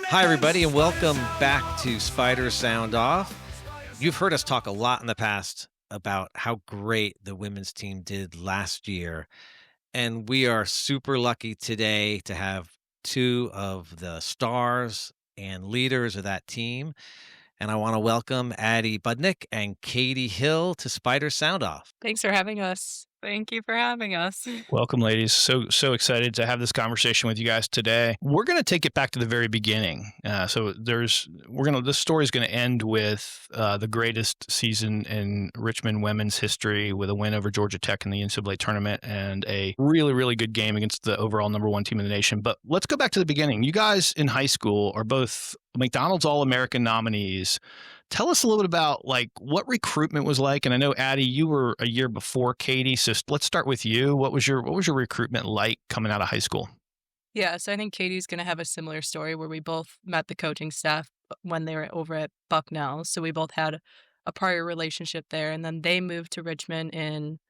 Hi, everybody, and welcome back to Spider Sound Off. You've heard us talk a lot in the past about how great the women's team did last year, and we are super lucky today to have two of the stars and leaders of that team. And I want to welcome Addie Budnick and Katie Hill to Spider Sound Off. Thanks for having us. Thank you for having us. Welcome, ladies. So excited to have this conversation with you guys today. We're going to take it back to the very beginning. This story is going to end with the greatest season in Richmond women's history with a win over Georgia Tech in the NCAA Tournament and a really, really good game against the overall number one team in the nation. But let's go back to the beginning. You guys in high school are both McDonald's All-American nominees. Tell us a little bit about what recruitment was like. And I know, Addie, you were a year before Katie. So let's start with you. What was your recruitment like coming out of high school? Yeah, so I think Katie's going to have a similar story where we both met the coaching staff when they were over at Bucknell. So we both had a prior relationship there. And then they moved to Richmond in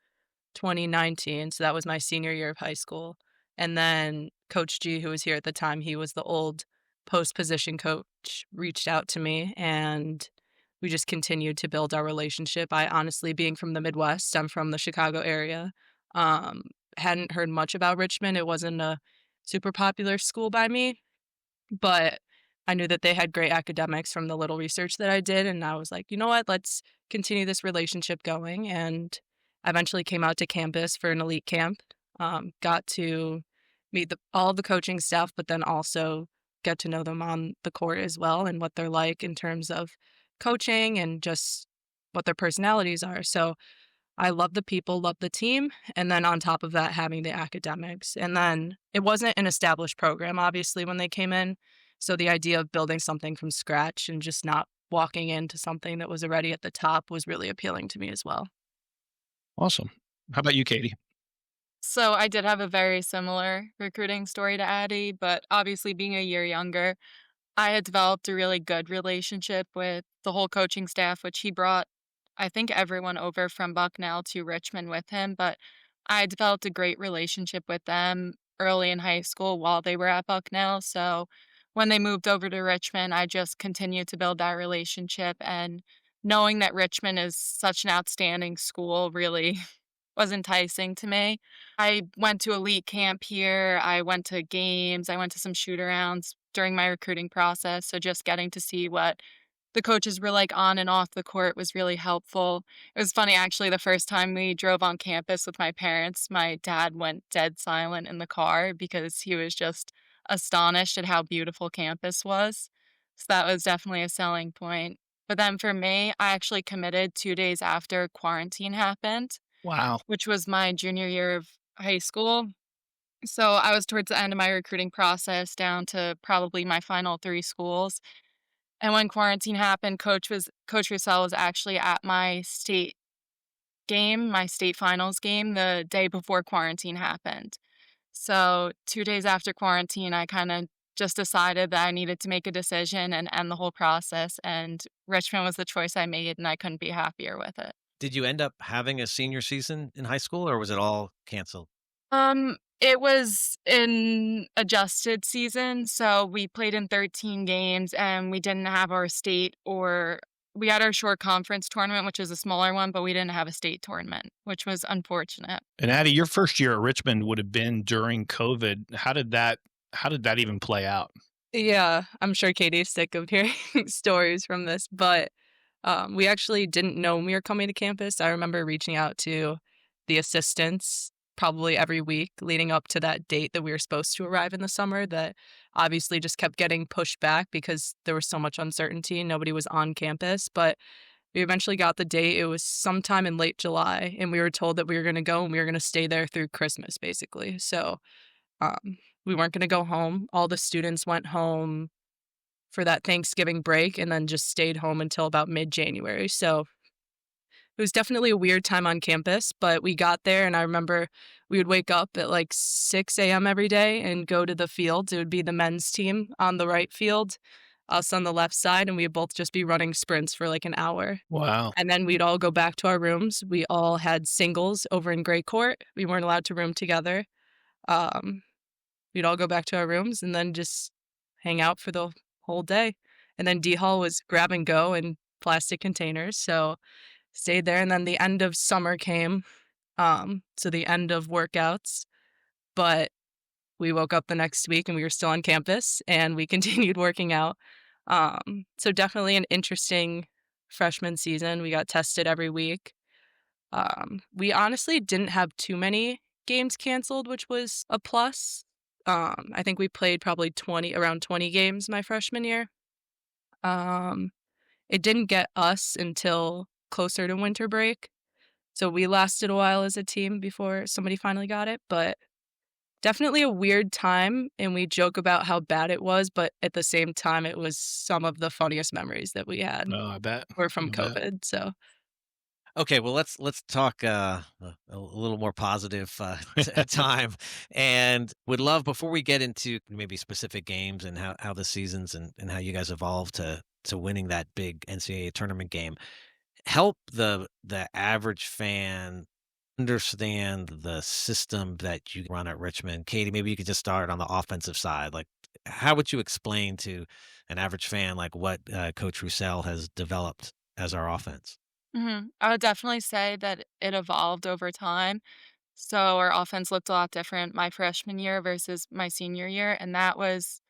2019. So that was my senior year of high school. And then Coach G, who was here at the time, he was the old post-position coach, reached out to me, and we just continued to build our relationship. I honestly, being from the Midwest, I'm from the Chicago area, hadn't heard much about Richmond. It wasn't a super popular school by me, but I knew that they had great academics from the little research that I did. And I was like, you know what, let's continue this relationship going. And I eventually came out to campus for an elite camp, got to meet all the coaching staff, but then also get to know them on the court as well and what they're like in terms of coaching and just what their personalities are. So I love the people, love the team. And then on top of that, having the academics. And then it wasn't an established program, obviously, when they came in. So the idea of building something from scratch and just not walking into something that was already at the top was really appealing to me as well. Awesome. How about you, Katie? So I did have a very similar recruiting story to Addie, but obviously being a year younger, I had developed a really good relationship with the whole coaching staff, which he brought, I think, everyone over from Bucknell to Richmond with him. But I developed a great relationship with them early in high school while they were at Bucknell. So when they moved over to Richmond, I just continued to build that relationship. And knowing that Richmond is such an outstanding school really was enticing to me. I went to elite camp here. I went to games. I went to some shoot-arounds during my recruiting process. So just getting to see what the coaches were like on and off the court was really helpful. It was funny, actually, the first time we drove on campus with my parents, my dad went dead silent in the car because he was just astonished at how beautiful campus was. So that was definitely a selling point. But then for me, I actually committed 2 days after quarantine happened. Wow. Which was my junior year of high school. So I was towards the end of my recruiting process, down to probably my final 3 schools. And when quarantine happened, Coach Russell was actually at my state finals game, the day before quarantine happened. So 2 days after quarantine, I kind of just decided that I needed to make a decision and end the whole process. And Richmond was the choice I made, and I couldn't be happier with it. Did you end up having a senior season in high school, or was it all canceled? It was an adjusted season, so we played in 13 games, and we didn't have we had our short conference tournament, which is a smaller one, but we didn't have a state tournament, which was unfortunate. And Addie, your first year at Richmond would have been during COVID. How did that even play out? Yeah, I'm sure Katie's sick of hearing stories from this, but we actually didn't know when we were coming to campus. I remember reaching out to the assistants probably every week leading up to that date that we were supposed to arrive in the summer, that obviously just kept getting pushed back because there was so much uncertainty and nobody was on campus. But we eventually got the date. It was sometime in late July, and we were told that we were going to go and we were going to stay there through Christmas, basically. So we weren't going to go home. All the students went home for that Thanksgiving break and then just stayed home until about mid-January. So it was definitely a weird time on campus, but we got there, and I remember we would wake up at 6 a.m. every day and go to the fields. It would be the men's team on the right field, us on the left side, and we'd both just be running sprints for an hour. Wow. And then we'd all go back to our rooms. We all had singles over in Gray Court. We weren't allowed to room together. We'd all go back to our rooms and then just hang out for the whole day. And then D Hall was grab and go in plastic containers. So stayed there. And then the end of summer came. So the end of workouts. But we woke up the next week and we were still on campus and we continued working out. So definitely an interesting freshman season. We got tested every week. We honestly didn't have too many games canceled, which was a plus. I think we played probably around 20 games my freshman year. It didn't get us until closer to winter break. So we lasted a while as a team before somebody finally got it, but definitely a weird time, and we joke about how bad it was, but at the same time, it was some of the funniest memories that we had Oh, I bet. were from I bet. COVID, so Okay, well, let's talk a little more positive time, and would love before we get into maybe specific games and how the seasons and how you guys evolved to winning that big NCAA tournament game. Help the average fan understand the system that you run at Richmond. Katie, maybe you could just start on the offensive side. Like, how would you explain to an average fan like what Coach Roussel has developed as our offense? I would definitely say that it evolved over time. So our offense looked a lot different my freshman year versus my senior year, and that was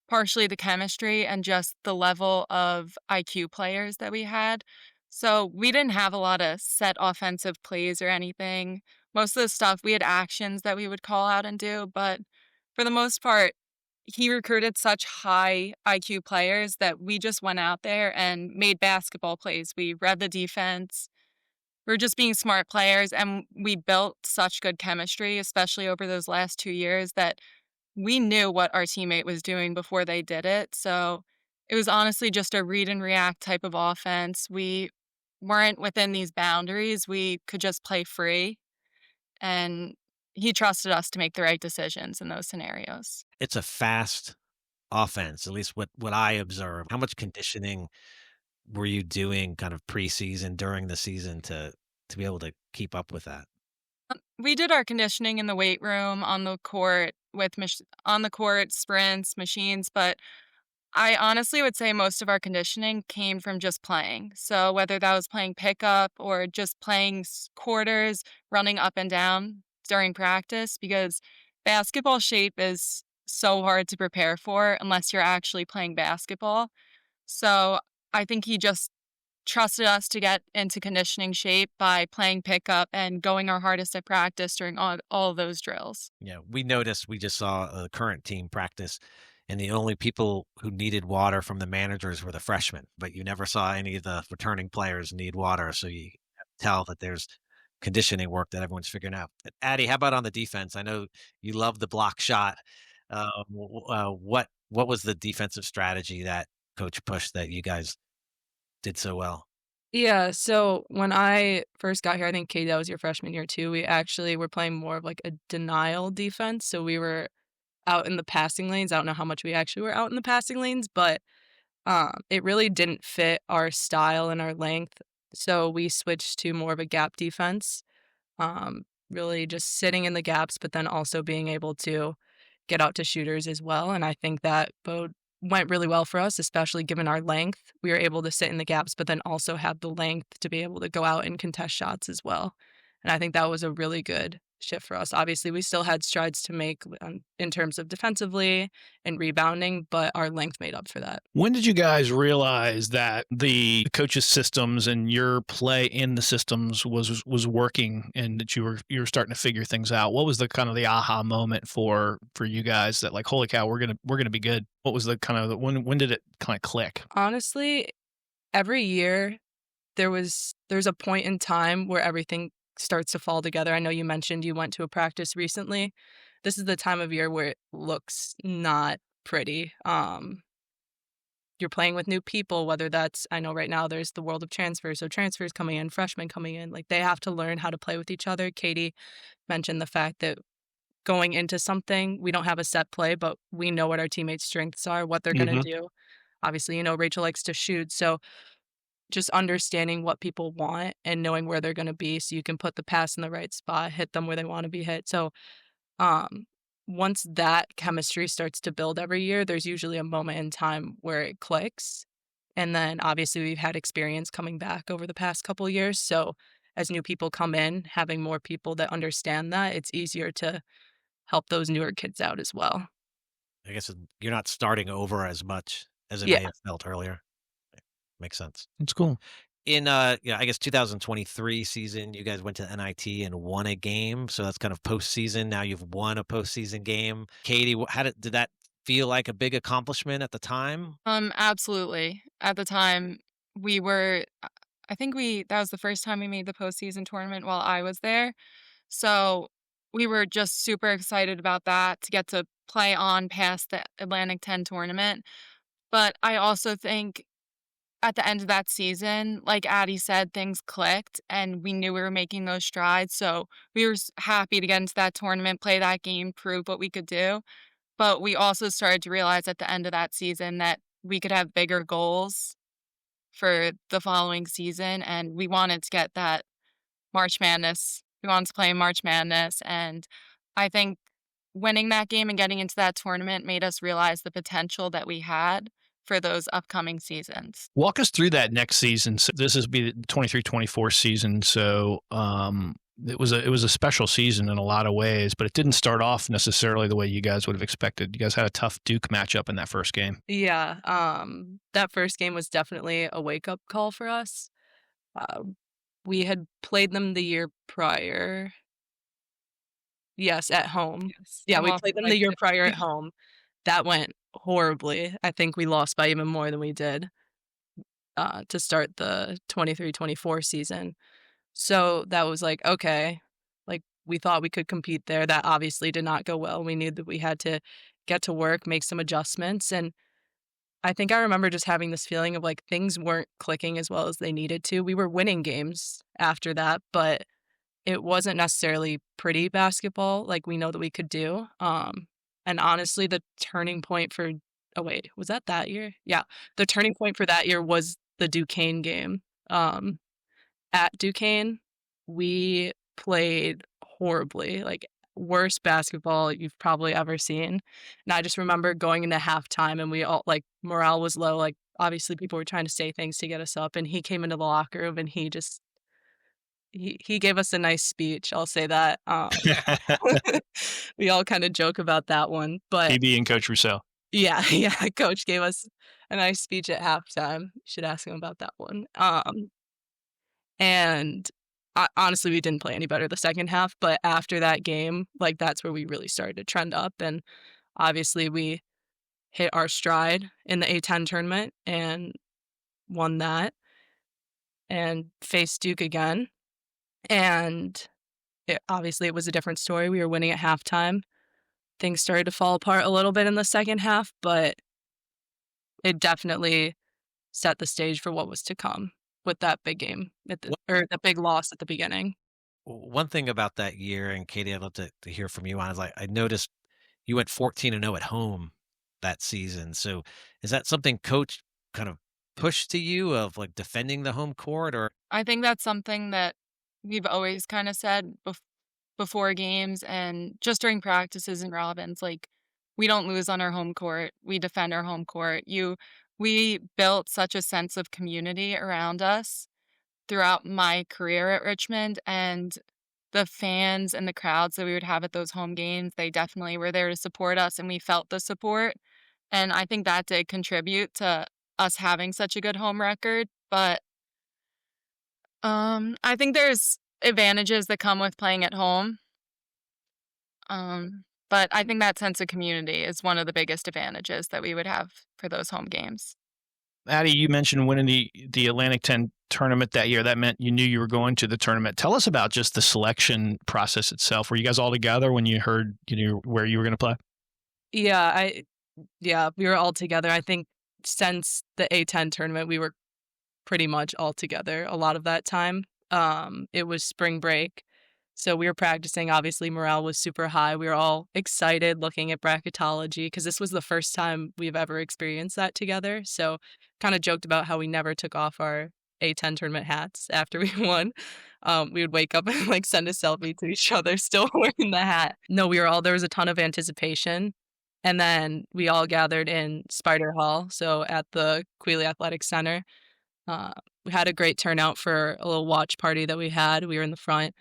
partially the chemistry and just the level of IQ players that we had. So we didn't have a lot of set offensive plays or anything. Most of the stuff we had actions that we would call out and do, but for the most part, he recruited such high IQ players that we just went out there and made basketball plays. We read the defense. We are just being smart players, and we built such good chemistry, especially over those last 2 years, that we knew what our teammate was doing before they did it. So it was honestly just a read and react type of offense. We weren't within these boundaries. We could just play free. And he trusted us to make the right decisions in those scenarios. It's a fast offense, at least what I observe. How much conditioning were you doing kind of preseason during the season to be able to keep up with that? We did our conditioning in the weight room, on the court, on the court, sprints, machines, but I honestly would say most of our conditioning came from just playing. So whether that was playing pickup or just playing quarters, running up and down during practice, because basketball shape is so hard to prepare for unless you're actually playing basketball. So I think he just trusted us to get into conditioning shape by playing pickup and going our hardest at practice during all of those drills. Yeah, we noticed we just saw the current team practice, and the only people who needed water from the managers were the freshmen, but you never saw any of the returning players need water. So you tell that there's conditioning work that everyone's figuring out. Addie, how about on the defense? I know you love the block shot. What was the defensive strategy that Coach pushed that you guys did so well? yeah, so when I first got here, I think, Katie, that was your freshman year too, we actually were playing more of, like, a denial defense, so we were out in the passing lanes. I don't know how much we actually were out in the passing lanes, but, it really didn't fit our style and our length, so we switched to more of a gap defense, really just sitting in the gaps, but then also being able to get out to shooters as well, and I think that both went really well for us, especially given our length. We were able to sit in the gaps, but then also have the length to be able to go out and contest shots as well, and I think that was a really good shift for us. Obviously, we still had strides to make, in terms of defensively and rebounding, but our length made up for that. When did you guys realize that the coaches' systems and your play in the systems was working, and that you were starting to figure things out? What was the kind of the aha moment for you guys that, like, holy cow, we're gonna be good? What was the kind of when did it kind of click? Honestly, every year there's a point in time where everything starts to fall together. I know you mentioned you went to a practice recently. This is the time of year where it looks not pretty. You're playing with new people, whether that's, I know right now there's the world of transfers, so transfers coming in, freshmen coming in, like they have to learn how to play with each other. Katie mentioned the fact that going into something, we don't have a set play, but we know what our teammates' strengths are, what they're going to do. Obviously, Rachel likes to shoot, so just understanding what people want and knowing where they're going to be so you can put the pass in the right spot, hit them where they want to be hit. So, um, once that chemistry starts to build every year, there's usually a moment in time where it clicks. And then obviously we've had experience coming back over the past couple years. So as new people come in, having more people that understand that, it's easier to help those newer kids out as well. I guess you're not starting over as much as it Yeah. may have felt earlier. Makes sense. That's cool. In, I guess 2023 season, you guys went to NIT and won a game, so that's kind of postseason. Now you've won a postseason game. Katie, how did that feel like a big accomplishment at the time? Absolutely. At the time, we were I think that was the first time we made the postseason tournament while I was there. So, we were just super excited about that to get to play on past the Atlantic 10 tournament. But I also think at the end of that season, like Addie said, things clicked and we knew we were making those strides. So, we were happy to get into that tournament, play that game, prove what we could do. But we also started to realize at the end of that season that we could have bigger goals for the following season, and we wanted to get that March Madness. We wanted to play in March Madness, and I think winning that game and getting into that tournament made us realize the potential that we had for those upcoming seasons. Walk us through that next season. So this is be the 23-24 season. So it was a special season in a lot of ways, but it didn't start off necessarily the way you guys would have expected. You guys had a tough Duke matchup in that first game. Yeah. That first game was definitely a wake up call for us. Uh, we had played them the year prior. Yes, at home. Yes. Yeah, And we lost played them by the year 50. prior at home. That went horribly. I think we lost by even more than we did to start the 23-24 season. So that was like, okay, like we thought we could compete there. That obviously did not go well. We knew that we had to get to work, make some adjustments. And I think I remember just having this feeling of like things weren't clicking as well as they needed to. We were winning games after that, but it wasn't necessarily pretty basketball like we know that we could do. And honestly, the turning point for oh wait, was that year? Yeah. The turning point for that year was the Duquesne game. At Duquesne, we played horribly, like worst basketball you've probably ever seen. And I just remember going into halftime and we all like morale was low. Like obviously people were trying to say things to get us up and he came into the locker room and he gave us a nice speech, I'll say that. We all kind of joke about that one, but PB and Coach Rousseau. yeah, yeah, coach gave us a nice speech at halftime. You should ask him about that one. And honestly, we didn't play any better the second half, but after that game, like that's where we really started to trend up. And obviously, we hit our stride in the A10 tournament and won that and faced Duke again. And obviously, it was a different story. We were winning at halftime. Things started to fall apart a little bit in the second half, but it definitely set the stage for what was to come with that big game or the big loss at the beginning. One thing about that year, and Katie, I'd love to hear from you on, is like I noticed you went 14-0 at home that season. So is that something coach kind of pushed to you of like defending the home court or I think that's something that we've always kind of said before games and just during practices and relevance. Like, we don't lose on our home court. We defend our home court. We built such a sense of community around us throughout my career at Richmond, and the fans and the crowds that we would have at those home games, they definitely were there to support us, and we felt the support. And I think that did contribute to us having such a good home record. But I think there's advantages that come with playing at home. But I think that sense of community is one of the biggest advantages that we would have for those home games. Addie, you mentioned winning the Atlantic 10 tournament that year. That meant you knew you were going to the tournament. Tell us about just the selection process itself. Were you guys all together when you heard where you were going to play? Yeah, we were all together. I think since the A10 tournament, we were pretty much all together a lot of that time. It was spring break, so we were practicing. Obviously, morale was super high. We were all excited looking at bracketology because this was the first time we've ever experienced that together. So kind of joked about how we never took off our A10 tournament hats after we won. We would wake up and like send a selfie to each other still wearing the hat. No, there was a ton of anticipation. And then we all gathered in Spider Hall, so at the Quealy Athletic Center. We had a great turnout for a little watch party that we had. We were in the front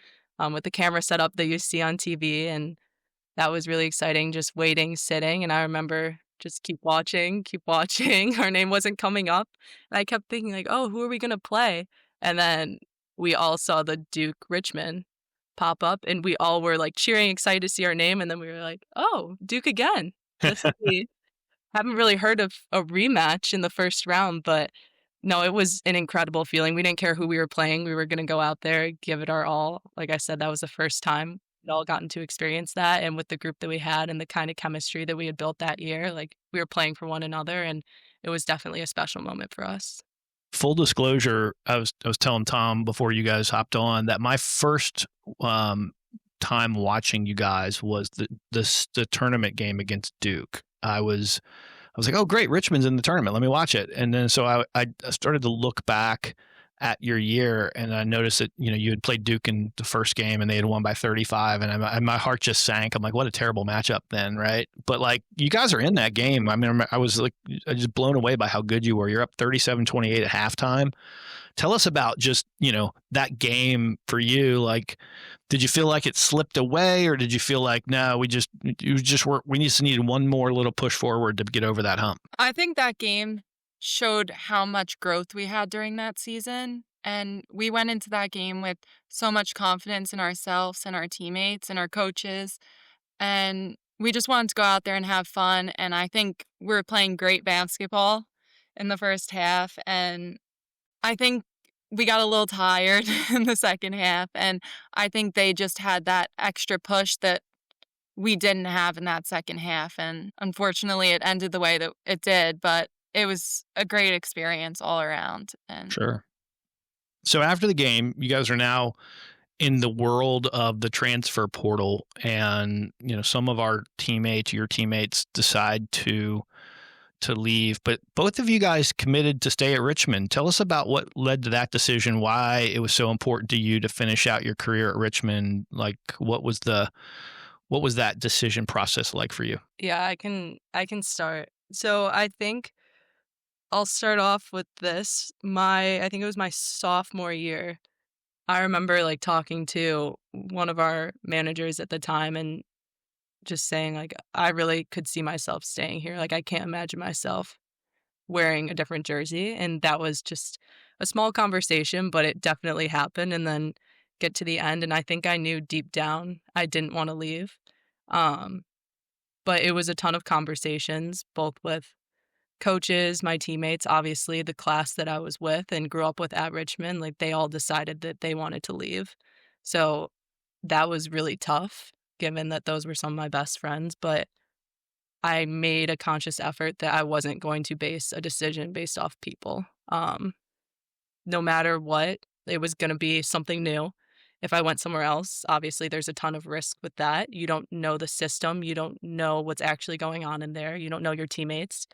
with the camera set up that you see on TV, and that was really exciting, just waiting, sitting, and I remember just keep watching, keep watching. Our name wasn't coming up, and I kept thinking like, "Oh, who are we gonna play?" And then we all saw the Duke Richmond pop up, and we all were, like, cheering, excited to see our name, and then we were like, "Oh, Duke again." This would be haven't really heard of a rematch in the first round, but no, it was an incredible feeling. We didn't care who we were playing. We were gonna go out there, give it our all. Like I said, that was the first time we'd all gotten to experience that, and with the group that we had and the kind of chemistry that we had built that year, like, we were playing for one another, and it was definitely a special moment for us. Full disclosure, I was telling Tom before you guys hopped on that my first time watching you guys was the tournament game against Duke. I was like, oh great, Richmond's in the tournament. Let me watch it. And then so I started to look back at your year, and I noticed that you had played Duke in the first game, and they had won by 35, and my heart just sank. I'm like, what a terrible matchup then, right? But like, you guys are in that game. I mean, I was like, just blown away by how good you were. You're up 37-28 at halftime. Tell us about just that game for you. Like, did you feel like it slipped away, or did you feel like no, we just needed one more little push forward to get over that hump? I think that game showed how much growth we had during that season. And we went into that game with so much confidence in ourselves and our teammates and our coaches. And we just wanted to go out there and have fun. And I think we were playing great basketball in the first half. And I think we got a little tired in the second half. And I think they just had that extra push that we didn't have in that second half. And unfortunately, it ended the way that it did. But it was a great experience all around. And Sure. So after the game, you guys are now in the world of the transfer portal, and some of your teammates decide to leave, but both of you guys committed to stay at Richmond. Tell us about what led to that decision, why it was so important to you to finish out your career at Richmond. Like, what was that decision process like for you? Yeah, I can start. So I think I'll start off with this. I think it was my sophomore year. I remember like talking to one of our managers at the time and just saying like, I really could see myself staying here. Like, I can't imagine myself wearing a different jersey. And that was just a small conversation, but it definitely happened. And then get to the end, and I think I knew deep down I didn't want to leave. But it was a ton of conversations, both with coaches, my teammates, obviously the class that I was with and grew up with at Richmond. Like, they all decided that they wanted to leave. So that was really tough, given that those were some of my best friends. But I made a conscious effort that I wasn't going to base a decision based off people. No matter what, it was going to be something new. If I went somewhere else, obviously there's a ton of risk with that. You don't know the system. You don't know what's actually going on in there. You don't know your teammates.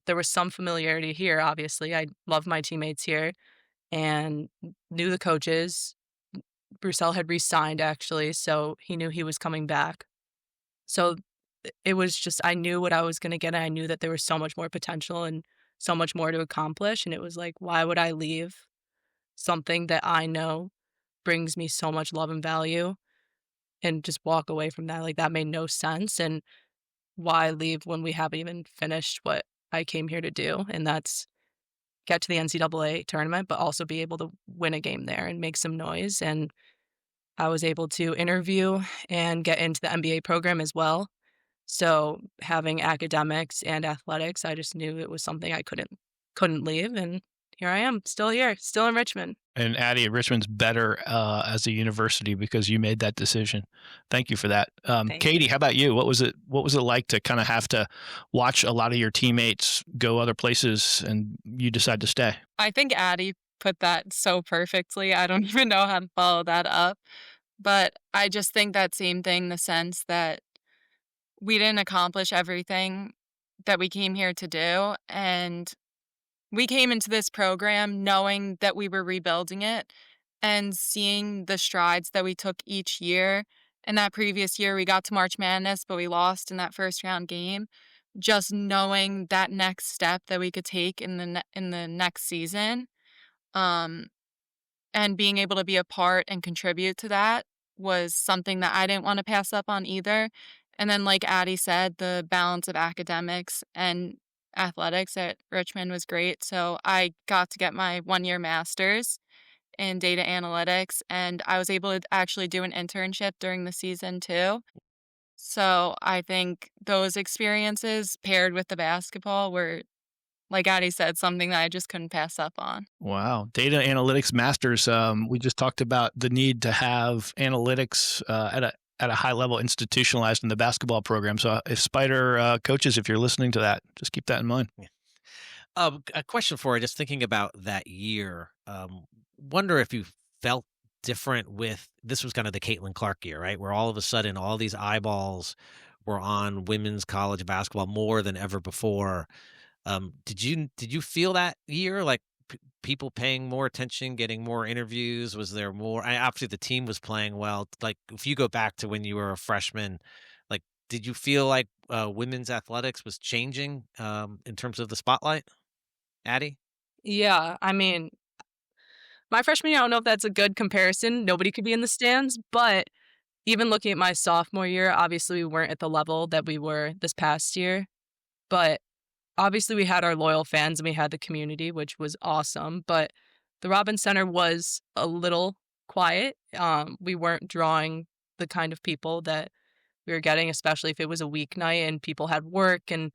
There was some familiarity here, obviously. I love my teammates here and knew the coaches. Brussels had re-signed, actually, so he knew he was coming back. So it was just, I knew what I was going to get, and I knew that there was so much more potential and so much more to accomplish, and it was like, why would I leave something that I know brings me so much love and value and just walk away from that? Like, that made no sense, and why leave when we haven't even finished what I came here to do, and that's get to the NCAA tournament, but also be able to win a game there and make some noise. And I was able to interview and get into the MBA program as well. So having academics and athletics, I just knew it was something I couldn't leave. And here I am, still here, still in Richmond. And Addie, Richmond's better as a university because you made that decision. Thank you for that. Katie, you. how about you? What was it like to kind of have to watch a lot of your teammates go other places and you decide to stay? I think Addie put that so perfectly. I don't even know how to follow that up. But I just think that same thing, in the sense that we didn't accomplish everything that we came here to do. And we came into this program knowing that we were rebuilding it and seeing the strides that we took each year. In that previous year, we got to March Madness, but we lost in that first round game. Just knowing that next step that we could take in the next season, um, and being able to be a part and contribute to that was something that I didn't want to pass up on either. And then, like Addie said, the balance of academics and athletics at Richmond was great. So I got to get my 1-year master's in data analytics, and I was able to actually do an internship during the season too. So I think those experiences paired with the basketball were, like Addie said, something that I just couldn't pass up on. Wow. Data analytics masters. We just talked about the need to have analytics at a high level institutionalized in the basketball program. So if Spider coaches, if you're listening to that, just keep that in mind. A question for you, just thinking about that year. Wonder if you felt different with, this was kind of the Caitlin Clark year, right? Where all of a sudden all these eyeballs were on women's college basketball more than ever before. Did you feel that year like people paying more attention, getting more interviews? Was there more? Obviously, the team was playing well. Like if you go back to when you were a freshman, like did you feel like women's athletics was changing in terms of the spotlight, Addie? Yeah, I mean, my freshman year, I don't know if that's a good comparison. Nobody could be in the stands, but even looking at my sophomore year, obviously we weren't at the level that we were this past year. But obviously we had our loyal fans and we had the community, which was awesome. But the Robins Center was a little quiet. We weren't drawing the kind of people that we were getting, especially if it was a weeknight and people had work and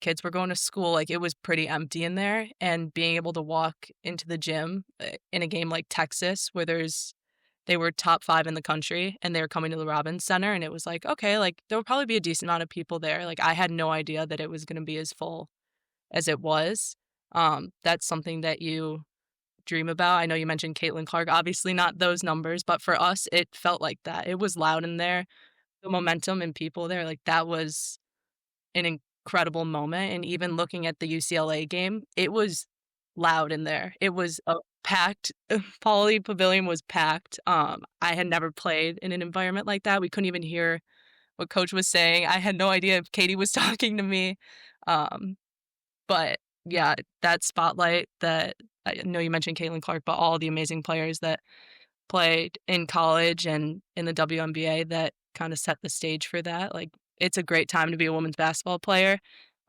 kids were going to school. Like it was pretty empty in there. And being able to walk into the gym in a game like Texas, where they were top 5 in the country and they were coming to the Robins Center, and it was like, okay, like there would probably be a decent amount of people there. Like I had no idea that it was going to be as full as it was. That's something that you dream about. I know you mentioned Caitlin Clark, obviously not those numbers, but for us, it felt like that. It was loud in there. The momentum and people there, like that was an incredible moment. And even looking at the UCLA game, it was loud in there. It was a packed, Pauley Pavilion was packed. I had never played in an environment like that. We couldn't even hear what coach was saying. I had no idea if Katie was talking to me. But yeah, that spotlight that I know you mentioned Caitlin Clark, but all the amazing players that played in college and in the WNBA that kind of set the stage for that. Like it's a great time to be a women's basketball player.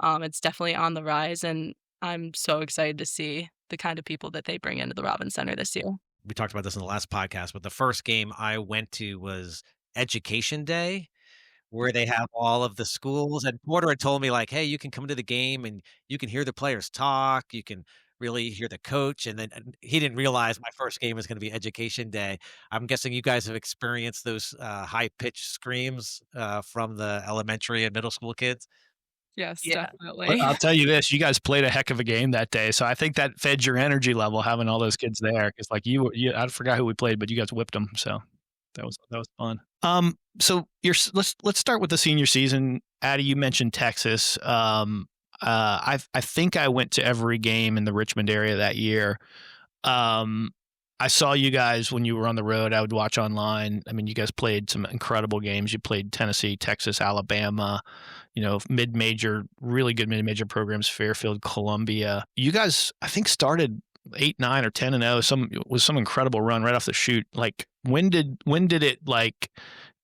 It's definitely on the rise, and I'm so excited to see the kind of people that they bring into the Robins Center this year. We talked about this in the last podcast, but the first game I went to was Education Day, where they have all of the schools. And Porter had told me, like, hey, you can come to the game and you can hear the players talk. You can really hear the coach. And then he didn't realize my first game was going to be Education Day. I'm guessing you guys have experienced those high pitched screams from the elementary and middle school kids. Yes, Yeah. definitely. I'll tell you this, you guys played a heck of a game that day. So I think that fed your energy level having all those kids there. Cause like I forgot who we played, but you guys whipped them. So that was fun. So let's start with the senior season. Addie, you mentioned Texas. I think I went to every game in the Richmond area that year. I saw you guys when you were on the road. I would watch online. I mean, you guys played some incredible games. You played Tennessee, Texas, Alabama, mid-major, really good mid-major programs, Fairfield, Columbia. You guys, I think, started 8-9 or 10-0. Some incredible run right off the chute. Like, when did it like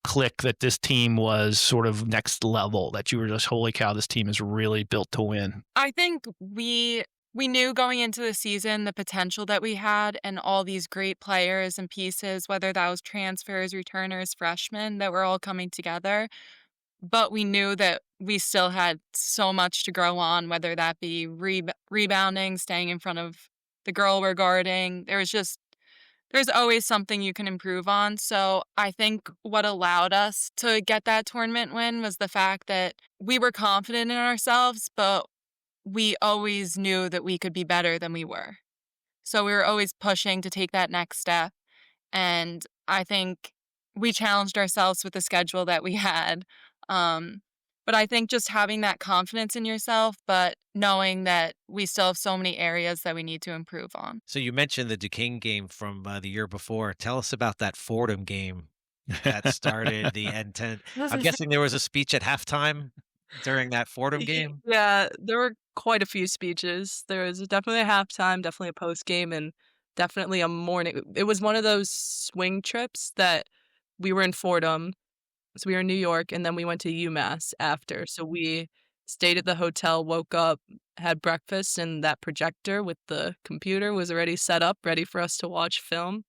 click that this team was sort of next level, that you were just, holy cow, this team is really built to win? I think we knew going into the season the potential that we had and all these great players and pieces, whether that was transfers, returners, freshmen, that were all coming together. But we knew that we still had so much to grow on, whether that be rebounding, staying in front of the girl we're guarding. There's always something you can improve on. So I think what allowed us to get that tournament win was the fact that we were confident in ourselves, but we always knew that we could be better than we were. So we were always pushing to take that next step. And I think we challenged ourselves with the schedule that we had. But I think just having that confidence in yourself, but knowing that we still have so many areas that we need to improve on. So you mentioned the Duquesne game from the year before. Tell us about that Fordham game that started the N10. I'm guessing there was a speech at halftime during that Fordham game. Yeah, there were quite a few speeches. There was definitely a halftime, definitely a post game, and definitely a morning. It was one of those swing trips that we were in Fordham, so we were in New York, and then we went to UMass after. So we stayed at the hotel, woke up, had breakfast, and that projector with the computer was already set up, ready for us to watch film.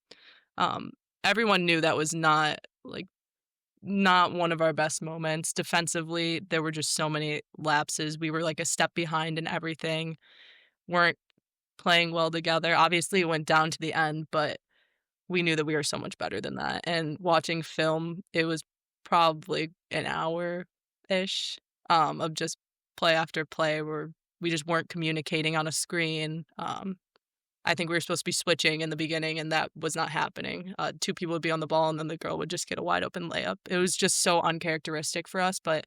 Um, Everyone knew that was not one of our best moments. Defensively, there were just so many lapses. We were like a step behind in everything, weren't playing well together. Obviously, it went down to the end, but we knew that we were so much better than that. And watching film, it was probably an hour-ish, of just play after play where we just weren't communicating on a screen. I think we were supposed to be switching in the beginning, and that was not happening. Two people would be on the ball, and then the girl would just get a wide open layup. It was just so uncharacteristic for us, but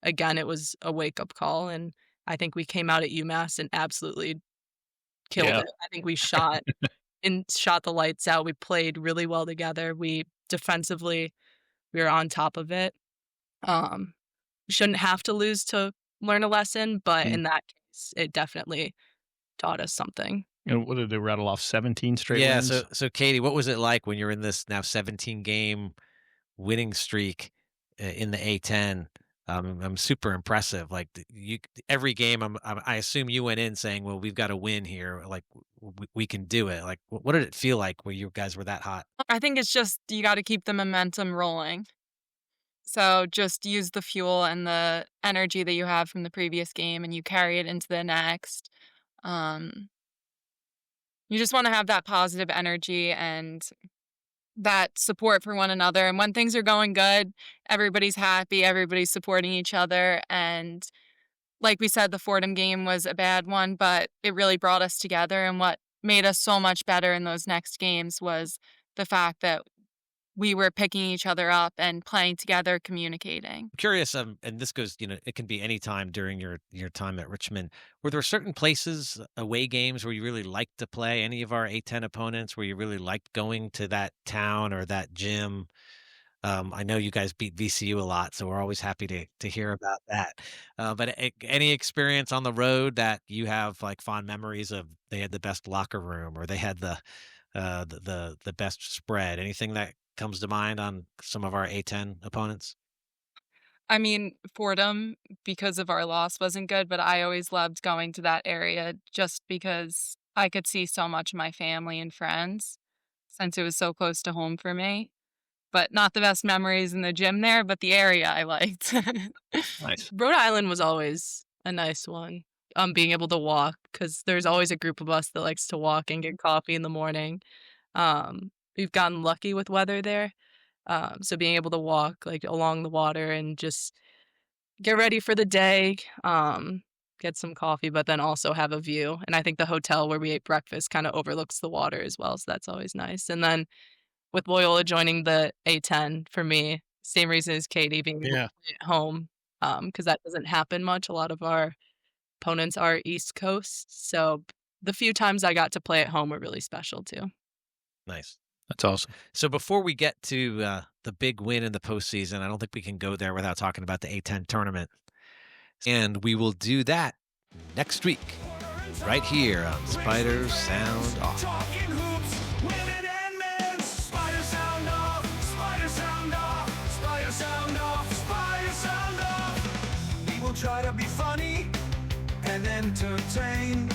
again, it was a wake-up call, and I think we came out at UMass and absolutely killed Yeah. it. I think we shot the lights out. We played really well together. We defensively, we were on top of it. We shouldn't have to lose to learn a lesson, but Mm. in that case, it definitely taught us something. And what did they rattle off? 17 straight Yeah. wins? So Katie, what was it like when you're in this now 17 game winning streak in the A10? I'm super impressive. Like every game, I assume you went in saying, "Well, we've got to win here. Like we can do it." Like, what did it feel like where you guys were that hot? I think it's just you got to keep the momentum rolling. So just use the fuel and the energy that you have from the previous game and you carry it into the next. Um, you just want to have that positive energy and that support for one another. And when things are going good, everybody's happy, everybody's supporting each other. And like we said, the Fordham game was a bad one, but it really brought us together. And what made us so much better in those next games was the fact that we were picking each other up and playing together, communicating. Curious, and this goes, it can be any time during your time at Richmond. Were there certain places, away games, where you really liked to play? Any of our A10 opponents, where you really liked going to that town or that gym? I know you guys beat VCU a lot, so we're always happy to hear about that. But any experience on the road that you have like fond memories of? They had the best locker room, or they had the best spread. Anything that comes to mind on some of our A10 opponents? I mean, Fordham, because of our loss, wasn't good, but I always loved going to that area just because I could see so much of my family and friends since it was so close to home for me. But not the best memories in the gym there, but the area I liked. Nice. Rhode Island was always a nice one. Being able to walk, because there's always a group of us that likes to walk and get coffee in the morning. We've gotten lucky with weather there. So being able to walk like along the water and just get ready for the day, get some coffee, but then also have a view. And I think the hotel where we ate breakfast kind of overlooks the water as well. So that's always nice. And then with Loyola joining the A10 for me, same reason as Katie being able to Yeah. play at home, because that doesn't happen much. A lot of our opponents are East Coast. So the few times I got to play at home were really special too. Nice. That's awesome. So before we get to the big win in the postseason, I don't think we can go there without talking about the A10 tournament. And we will do that next week, right here on Spiders Sound Off. Talking hoops, women and men. Spider sound off, spider sound off, spider sound off, spider sound off. We will try to be funny and entertain.